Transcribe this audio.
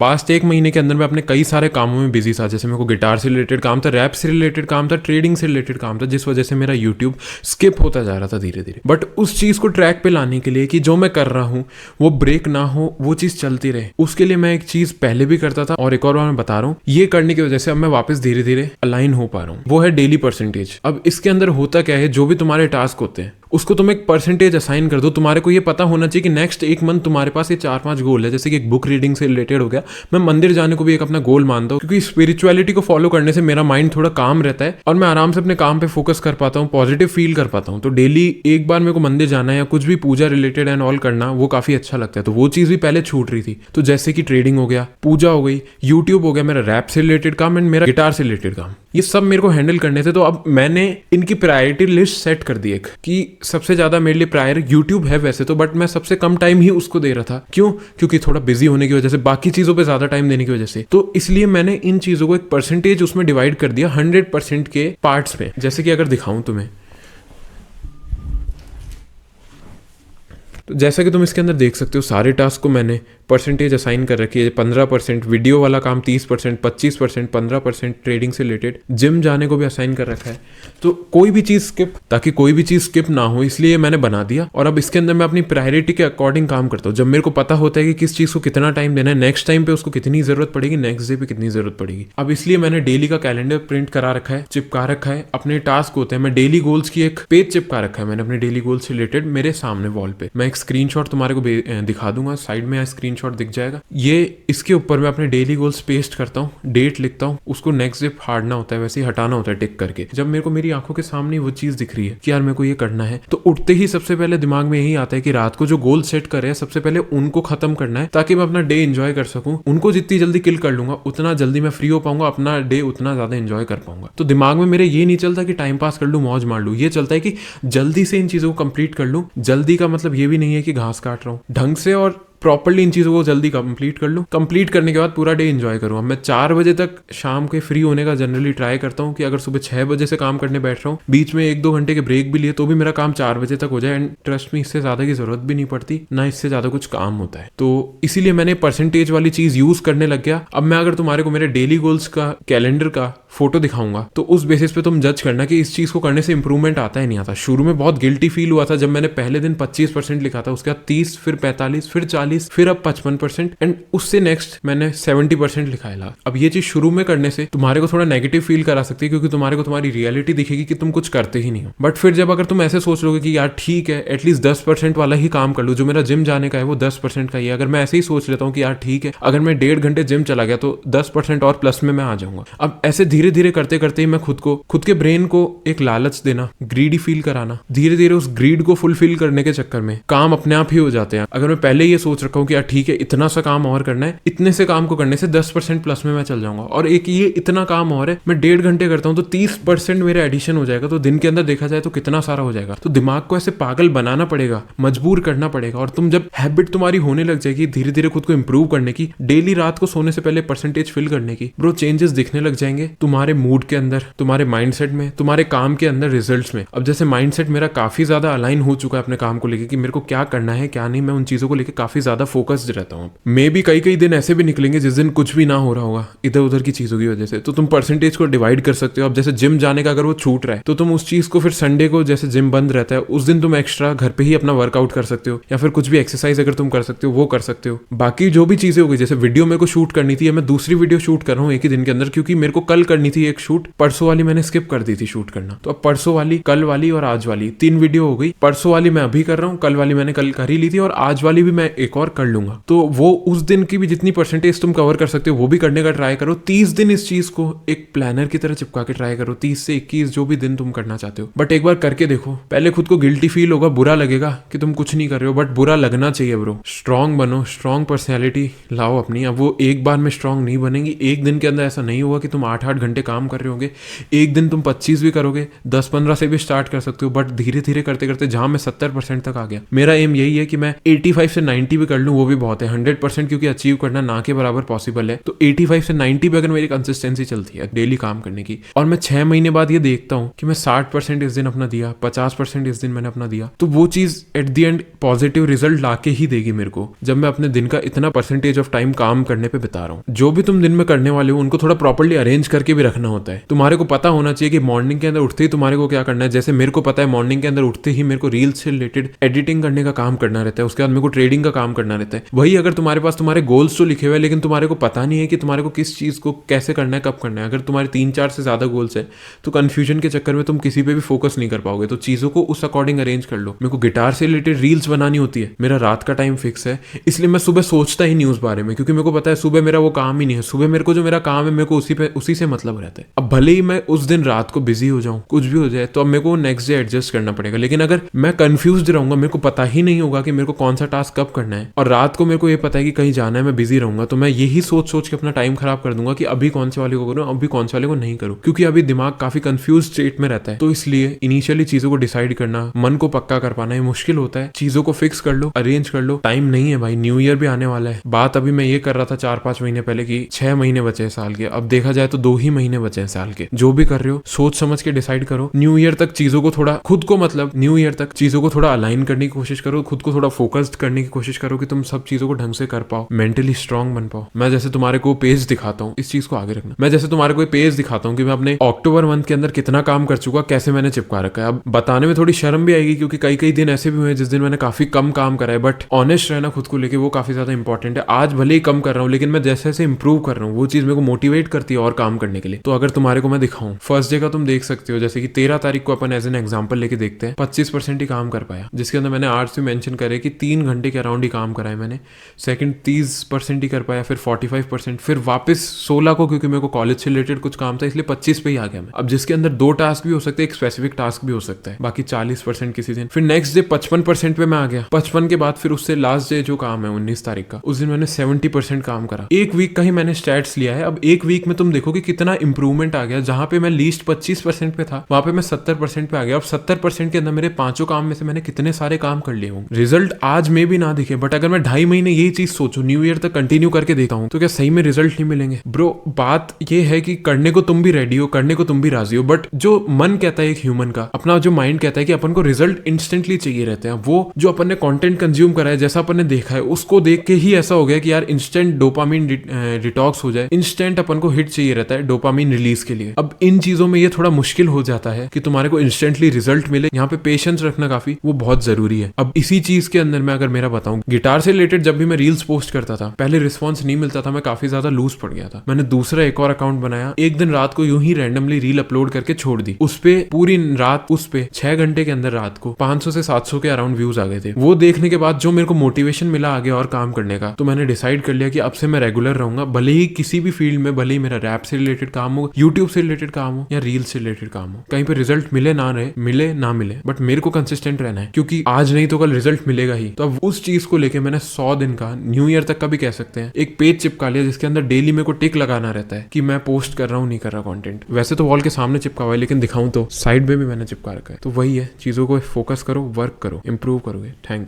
Past 1 महीने के अंदर मैं अपने कई सारे कामों में बिजी था। जैसे मेरे को गिटार से रिलेटेड काम था, रैप से रिलेटेड काम था, ट्रेडिंग से रिलेटेड काम था, जिस वजह से मेरा यूट्यूब स्किप होता जा रहा था धीरे धीरे। बट उस चीज़ को ट्रैक पे लाने के लिए कि जो मैं कर रहा हूँ वो ब्रेक ना हो, वो चीज़ चलती रहे, उसके लिए मैं एक चीज़ पहले भी करता था और एक और बार मैं बता रहा हूँ, ये करने की वजह से अब मैं वापस धीरे धीरे अलाइन हो पा रहा हूँ। वो है डेली परसेंटेज। अब इसके अंदर होता क्या है, जो भी तुम्हारे टास्क होते हैं उसको तुम एक परसेंटेज असाइन कर दो। तुम्हारे को ये पता होना चाहिए कि नेक्स्ट 1 मंथ तुम्हारे पास ये 4-5 गोल है। जैसे कि एक बुक रीडिंग से रिलेटेड हो गया, मैं मंदिर जाने को भी एक अपना गोल मानता हूँ, क्योंकि स्पिरिचुअलिटी को फॉलो करने से मेरा माइंड थोड़ा काम रहता है और मैं आराम से अपने काम पे फोकस कर पाता हूँ, पॉजिटिव फील कर पाता हूँ। तो डेली एक बार मेरे को मंदिर जाना है या कुछ भी पूजा रिलेटेड एंड ऑल करना, वो काफी अच्छा लगता है। तो वो चीज़ भी पहले छूट रही थी। तो जैसे कि ट्रेडिंग हो गया, पूजा हो गई, यूट्यूब हो गया, मेरा रैप से रिलेटेड काम एंड मेरा गिटार से रिलेटेड काम, ये सब मेरे को हैंडल करने थे। तो अब मैंने इनकी प्रायोरिटी लिस्ट सेट कर दी एक, कि सबसे ज्यादा मेरे लिए प्रायर यूट्यूब है वैसे तो, बट मैं सबसे कम टाइम ही उसको दे रहा था। क्यों? क्योंकि थोड़ा बिजी होने की वजह से, बाकी चीजों पे ज्यादा टाइम देने की वजह से। तो इसलिए मैंने इन चीजों को एक परसेंटेज उसमें डिवाइड कर दिया 100% के पार्ट्स में। जैसे कि अगर दिखाऊं तुम्हें, तो जैसा कि तुम इसके अंदर देख सकते हो, सारे टास्क को मैंने परसेंटेज असाइन कर रखी है। 15% वीडियो वाला काम, 30%, 25%, 15% ट्रेडिंग से रिलेटेड, जिम जाने को भी असाइन कर रखा है। तो कोई भी चीज़ स्किप, ताकि कोई भी चीज़ स्किप ना हो, इसलिए मैंने बना दिया। और अब इसके अंदर मैं अपनी प्रायोरिटी के अकॉर्डिंग काम करता हूँ। जब मेरे को पता होता है कि किस चीज़ को कितना टाइम देना है, नेक्स्ट टाइम पे उसको कितनी ज़रूरत पड़ेगी, नेक्स्ट डे पे कितनी ज़रूरत पड़ेगी। अब इसलिए मैंने डेली का कैलेंडर प्रिंट करा रखा है, चिपका रखा है। अपने टास्क होते हैं, मैं डेली गोल्स की एक पेज चिपका रखा है मैंने अपने डेली गोल्स से रिलेटेड मेरे सामने वॉल पे। मैं एक स्क्रीनशॉट तुम्हारे को दिखा दूंगा, साइड में स्क्रीनशॉट दिख जाएगा। ये इसके ऊपर मैं अपने डेली गोल्स पेस्ट करता हूँ, डेट लिखता हूँ, उसको नेक्स्ट डे फाड़ना होता है, वैसे ही हटाना होता है टिक करके। जब मेरे को मेरी आंखों के सामने वो चीज दिख रही है कि यार मेरे को ये करना है, तो उठते ही सबसे पहले दिमाग में यही आता है कि रात को जो गोल सेट करे हैं सबसे पहले उनको खत्म करना है, ताकि मैं अपना डे एंजॉय कर सकूं। उनको जितनी जल्दी किल कर लूंगा उतना जल्दी मैं फ्री हो पाऊंगा, अपना डे उतना ज्यादा एंजॉय कर पाऊंगा। तो दिमाग में मेरे ये नहीं चलता कि टाइम पास कर लूं, मौज मार लूं। ये चलता है कि जल्दी से इन चीजों को कंप्लीट कर लूं। जल्दी का मतलब ये भी नहीं है कि घास काट रहा हूं, ढंग से और प्रॉपर्ली इन चीज़ों को जल्दी कंप्लीट कर लूँ। कंप्लीट करने के बाद पूरा डे एंजॉय करूँ। अब मैं 4 बजे तक शाम के फ्री होने का जनरली ट्राई करता हूँ, कि अगर सुबह 6 बजे से काम करने बैठ रहा हूँ, बीच में 1-2 घंटे के ब्रेक भी लिए, तो भी मेरा काम 4 बजे तक हो जाए। एंड ट्रस्ट में, इससे ज़्यादा की ज़रूरत भी नहीं पड़ती, ना इससे ज़्यादा कुछ काम होता है। तो इसीलिए मैंने परसेंटेज वाली चीज़ यूज़ करने लग गया। अब मैं अगर तुम्हारे को मेरे डेली गोल्स का कैलेंडर का फोटो दिखाऊंगा, तो उस बेसिस पे तुम जज करना कि इस चीज़ को करने से इंप्रूवमेंट आता है नहीं आता। शुरू में बहुत गिल्टी फील हुआ था जब मैंने पहले दिन 25% लिखा था, उसके बाद 30, फिर 45, फिर 40, फिर अब 55%, एंड उससे नेक्स्ट मैंने 70% लिखा है। अब ये चीज शुरू में करने से तुम्हारे को थोड़ा नेगेटिव फील करा सकती है, क्योंकि तुम्हारे को तुम्हारी रियलिटी दिखेगी कि तुम कुछ करते ही नहीं हो। बट फिर जब अगर तुम ऐसे सोच लोगे कि यार ठीक है, एटलीस्ट 10% वाला ही काम कर लूँ, जो मेरा जिम जाने का है वो 10% का ही है, अगर मैं ऐसे ही सोच लेता हूँ कि यार ठीक है, अगर मैं 1.5 घंटे जिम चला गया तो 10% और प्लस में मैं आ जाऊंगा। अब ऐसे धीरे धीरे करते करते ही मैं खुद के ब्रेन को एक लालच देना, ग्रीडी फील कराना, धीरे धीरे उस ग्रीड को फुलफिल करने के चक्कर में काम अपने आप ही हो जाते हैं। अगर मैं पहले ये सोच रखा हूँ कि यार ठीक है, इतना सा काम और करना है, इतने से काम को करने से 10% प्लस में मैं चल जाऊंगा, और एक ये इतना काम और है, मैं 1.5 घंटे करता हूँ तो 30% मेरे एडिशन हो जाएगा। तो दिन के अंदर देखा जाए तो कितना सारा हो जाएगा। तो दिमाग को ऐसे पागल बनाना पड़ेगा, मजबूर करना पड़ेगा। और तुम जब हैबिट तुम्हारी होने लग जाएगी धीरे धीरे खुद को इंप्रूव करने की, डेली रात को सोने से पहले परसेंटेज फिल करने की, ब्रो चेंजेस दिखने लग जाएंगे तुम्हारे मूड के अंदर, तुम्हारे माइंडसेट में, तुम्हारे काम के अंदर, रिजल्ट्स में। अब जैसे माइंडसेट मेरा काफी ज्यादा अलाइन हो चुका है अपने काम को लेकर, कि मेरे को क्या करना है क्या नहीं, मैं उन चीजों को लेकर काफी ज्यादा फोकस्ड रहता हूँ। मे भी कई दिन ऐसे भी निकलेंगे जिस दिन कुछ भी ना हो रहा होगा इधर उधर की चीजों की वजह से, तो तुम परसेंटेज को डिवाइड कर सकते हो। अब जैसे जिम जाने का अगर वो छूट रहा है, तो तुम उस चीज को फिर संडे को, जैसे जिम बंद रहता है उस दिन, तुम एक्स्ट्रा घर पे ही अपना वर्कआउट कर सकते हो, या फिर कुछ भी एक्सरसाइज अगर तुम कर सकते हो वो कर सकते हो। बाकी जो भी चीजें हो गई, जैसे वीडियो मेरे को शूट करनी थी, मैं दूसरी वीडियो शूट कर रहा हूँ एक ही दिन के अंदर, क्योंकि मेरे को कल करनी थी एक शूट, परसों वाली मैंने स्किप कर दी थी शूट करना। तो अब परसों वाली, कल वाली और आज वाली 3 वीडियो हो गई। परसों वाली मैं अभी कर रहा हूँ, कल वाली मैंने कल कर ही ली थी, और आज वाली भी मैं एक और कर लूंगा। तो वो उस दिन की भी जितनी परसेंटेज तुम कवर कर सकते हो वो भी करने का ट्राई करो। 30 दिन इस चीज को एक प्लानर की तरह चिपका के ट्राई करो, 30 से 21 जो भी दिन तुम करना चाहते हो। बट एक बार करके देखो, पहले खुद को गिल्टी फील होगा, बुरा लगेगा कि तुम कुछ नहीं कर रहे हो, बट बुरा लगना चाहिए ब्रो। स्ट्रांग बनो, स्ट्रांग पर्सनैलिटी लाओ अपनी। अब वो एक बार में स्ट्रांग नहीं बनेगी, एक दिन के अंदर ऐसा नहीं होगा कि तुम 8-8 घंटे काम कर रहे होंगे, एक दिन तुम 25 भी करोगे, 10-15 से भी स्टार्ट कर सकते हो, बट धीरे धीरे करते करते जहां मैं 70% तक आ गया, मेरा एम यही है कि मैं 85 से 90 भी कर लूँ, वो भी बहुत है। 100% क्योंकि अचीव करना ना के बराबर पॉसिबल है, तो 85 से 90 पे अगर मेरी कंसिस्टेंसी चलती है डेली काम करने की, और मैं 6 महीने बाद ये देखता हूँ कि मैं 60% इस दिन अपना दिया, 50% इस दिन मैंने अपना दिया, तो वो चीज at the end positive result लाके ही देगी मेरे को, जब मैं अपने दिन का इतना परसेंटेज ऑफ टाइम काम करने पे बिता रहा हूँ। जो भी तुम दिन में करने वाले हो उनको थोड़ा प्रॉपर्ली अरेंज करके भी रखना होता है। तुम्हारे को पता होना चाहिए कि मॉर्निंग के अंदर उठते ही तुम्हारे को क्या करना है। जैसे मेरे को पता है मॉर्निंग के अंदर उठते ही मेरे को रील्स से रिलेटेड एडिटिंग करने का काम करना रहता है, उसके बाद मेरे को ट्रेडिंग का काम करना रहता है। वही अगर तुम्हारे पास तुम्हारे गोल्स तो लिखे हुए हैं लेकिन तुम्हारे को पता नहीं है कि तुम्हारे को किस चीज को कैसे करना है, कब करना है, अगर तुम्हारे 3-4 से ज्यादा गोल्स है तो कंफ्यूजन के चक्कर में तुम किसी पे भी फोकस नहीं कर पाओगे। तो चीजों को उस अकॉर्डिंग अरेंज कर लो। मेरे को गिटार से रिलेटेड रील्स बनानी होती है, मेरा रात का टाइम फिक्स है, इसलिए मैं सुबह सोचता ही नहीं उस बारे में, क्योंकि मेरे को पता है सुबह मेरा वो काम ही नहीं है। सुबह मेरे को जो मेरा काम है मेरे को उसी से मतलब रहता है। अब भले ही मैं उस दिन रात को बिजी हो जाऊं, कुछ भी हो जाए, तो अब मेरे को नेक्स्ट डे एडजस्ट करना पड़ेगा। लेकिन अगर मैं कंफ्यूज रहूंगा, मेरे को पता ही नहीं होगा कि मेरे को कौन सा टास्क कब करना है, और रात को मेरे को ये पता है कि कहीं जाना है, मैं बिजी रहूंगा, तो मैं यही सोच के अपना टाइम खराब कर दूंगा कि अभी कौन से वाले को करूं, अभी कौन से वाले को नहीं करूं, क्योंकि अभी दिमाग काफी कंफ्यूज स्टेट में रहता है। तो इसलिए इनिशियली चीजों को डिसाइड करना, मन को पक्का कर पाना ये मुश्किल होता है। चीजों को फिक्स कर लो, अरेंज कर लो। टाइम नहीं है भाई, न्यू ईयर भी आने वाला है। बात अभी मैं ये कर रहा था 4-5 महीने पहले की 6 महीने बचे हैं साल के, अब देखा जाए तो 2 ही महीने बचे हैं साल के। जो भी कर रहे हो सोच समझ के डिसाइड करो। न्यू ईयर तक चीजों को थोड़ा खुद को मतलब न्यू ईयर तक चीजों को थोड़ा अलाइन करने की कोशिश करो, खुद को थोड़ा फोकस्ड करने की कोशिश करो कि तुम सब चीजों को ढंग से कर पाओ, मेंटली स्ट्रांग बन पाओ। मैं जैसे तुम्हारे को पेज दिखाता हूँ, इस चीज को आगे रखना, मैं जैसे तुम्हारे को पेज दिखाता हूँ कि मैं अपने अक्टूबर मंथ के अंदर कितना काम कर चुका, कैसे मैंने चिपका रखा है। अब बताने में थोड़ी शर्म भी आएगी क्योंकि कई दिन ऐसे भी हुए जिस दिन मैंने काफी कम काम करा है, बट ऑनेस्ट रहना खुद को लेके वो काफी ज्यादा इंपॉर्टेंट है। आज भले ही कम कर रहा हूँ लेकिन मैं जैसे जैसे इंप्रूव कर रहा हूँ वो चीज मेरे को मोटिवेट करती है और काम करने के लिए। तो अगर तुम्हारे को मैं दिखाऊं, फर्स्ट डे का तुम देख सकते हो, जैसे कि 13 तारीख को अपन एज एन एग्जांपल लेके देखते हैं, 25% ही काम कर पाया, जिसके अंदर मैंने आर्ट्स भी मेंशन करे कि 3 घंटे के अराउंड ही काम करा है मैंने। सेकंड 30% ही कर पाया, फिर 45%, फिर वापस 16 को, क्योंकि मेरे को कॉलेज से रिलेटेड कुछ काम था इसलिए 25 पे ही आ गया मैं। अब जिसके अंदर 2 टास्क भी हो सकते हैं, एक स्पेसिफिक टास्क भी हो सकता है, बाकी 40% किसी दिन। फिर नेक्स्ट डे 55% पे मैं आ गया। 55 के बाद फिर उससे लास्ट डे जो काम है 19 तारीख का, उस दिन मैंने 70% काम करा। एक वीक का ही मैंने स्टैट्स लिया है। अब एक वीक में तुम देखो कि कितना इंप्रूवमेंट आ गया। जहां पे मैं लीस्ट 25% पे था वहां पे मैं 70% पे आ गया। अब 70% के अंदर मेरे 5 काम में से मैंने कितने सारे काम कर लिए होंगे। रिजल्ट आज में भी ना दिखे, बट अगर मैं 2.5 महीने यही चीज सोचूं, न्यू ईयर तक कंटिन्यू करके देखता हूं, तो क्या सही में रिजल्ट नहीं मिलेंगे? ब्रो, बात ये है कि करने को तुम भी रेडी हो, करने को तुम भी राजी हो, बट जो मन कहता है एक ह्यूमन का, अपना जो माइंड कहता है कि अपन को रिजल्ट इंस्टेंटली चाहिए रहते हैं, वो जो अपन ने कंटेंट कंज्यूम करा है, जैसा अपन ने देखा है, उसको देख के ही ऐसा हो गया कि यार इंस्टेंट डोपामिन डिटॉक्स हो जाए, इंस्टेंट अपन को हिट चाहिए रहता है डोपामिन रिलीज के लिए। अब इन चीजों में ये थोड़ा मुश्किल हो जाता है कि तुम्हारे को इंस्टेंटली रिजल्ट मिले। यहाँ पे पेशेंस रखना काफी वो बहुत जरूरी है। अब इसी चीज के अंदर मैं अगर मेरा बताऊं, गिटार से रिलेटेड जब भी मैं रील्स पोस्ट करता था, पहले रिस्पॉन्स नहीं मिलता था, मैं काफी ज्यादा लूज पड़ गया था। मैंने दूसरा एक और अकाउंट बनाया, एक दिन रात को यूं ही रैंडमली रील अपलोड करके छोड़ दी। उस पे पूरी रात, उस पे 6 घंटे के अंदर रात को 500 से 700 के अराउंड व्यूज आ गए थे। वो देखने के बाद जो मेरे को मोटिवेशन मिला आगे और काम करने का, तो मैंने डिसाइड कर लिया कि अब से मैं रेगुलर रहूंगा, भले ही किसी भी फील्ड में, भले ही मेरा रैप से रिलेटेड काम हो, यूट्यूब से रिलेटेड काम हो या रील से रिलेटेड काम हो, कहीं पे रिजल्ट मिले ना मिले, बट मेरे को कंसिस्टेंट रहना है, क्योंकि आज नहीं तो कल रिजल्ट मिलेगा ही। तो अब उस चीज को लेके मैंने 100 दिन का, न्यू ईयर तक का भी कह सकते हैं, एक पेज चिपका लिया जिसके अंदर डेली मेरे को टिक लगाना रहता है कि मैं पोस्ट कर रहा हूँ, नहीं कर रहा कंटेंट। वैसे तो वॉल के सामने चिपका हुआ है, लेकिन दिखाऊं तो साइड में भी मैंने चिपका रखा है। तो वही है, चीजों को फोकस करो, वर्क करो, इंप्रूव करोगे। Thank you.